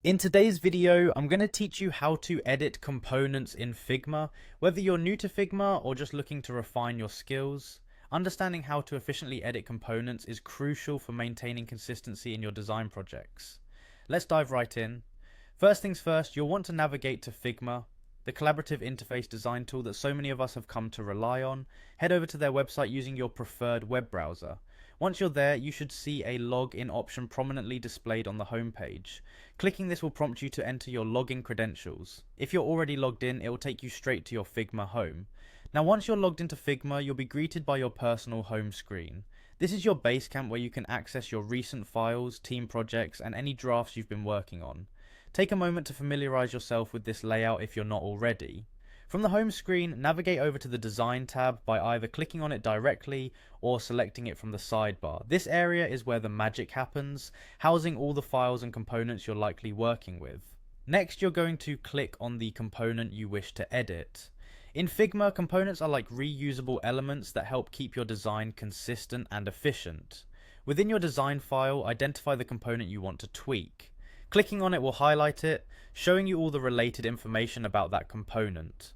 In today's video, I'm going to teach you how to edit components in Figma. Whether you're new to Figma or just looking to refine your skills, understanding how to efficiently edit components is crucial for maintaining consistency in your design projects. Let's dive right in. First things first, you'll want to navigate to Figma, the collaborative interface design tool that so many of us have come to rely on. Head over to their website using your preferred web browser. Once you're there, you should see a login option prominently displayed on the home page. Clicking this will prompt you to enter your login credentials. If you're already logged in, it will take you straight to your Figma home. Now once you're logged into Figma, you'll be greeted by your personal home screen. This is your base camp where you can access your recent files, team projects, and any drafts you've been working on. Take a moment to familiarize yourself with this layout if you're not already. From the home screen, navigate over to the Design tab by either clicking on it directly or selecting it from the sidebar. This area is where the magic happens, housing all the files and components you're likely working with. Next, you're going to click on the component you wish to edit. In Figma, components are like reusable elements that help keep your design consistent and efficient. Within your design file, identify the component you want to tweak. Clicking on it will highlight it, showing you all the related information about that component.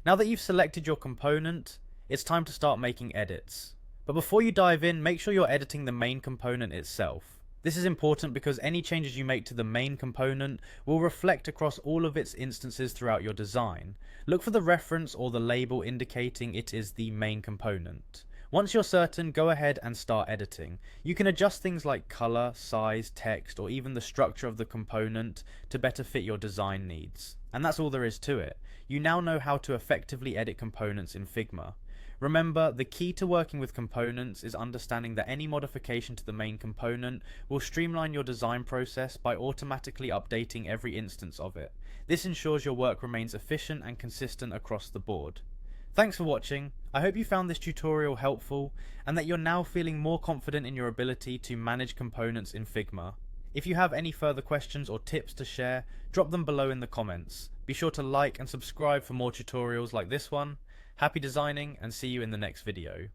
Now that you've selected your component, it's time to start making edits. But before you dive in, make sure you're editing the main component itself. This is important because any changes you make to the main component will reflect across all of its instances throughout your design. Look for the reference or the label indicating it is the main component. Once you're certain, go ahead and start editing. You can adjust things like color, size, text, or even the structure of the component to better fit your design needs. And that's all there is to it. You now know how to effectively edit components in Figma. Remember, the key to working with components is understanding that any modification to the main component will streamline your design process by automatically updating every instance of it. This ensures your work remains efficient and consistent across the board. Thanks for watching. I hope you found this tutorial helpful and that you're now feeling more confident in your ability to manage components in Figma. If you have any further questions or tips to share, drop them below in the comments. Be sure to like and subscribe for more tutorials like this one. Happy designing and see you in the next video.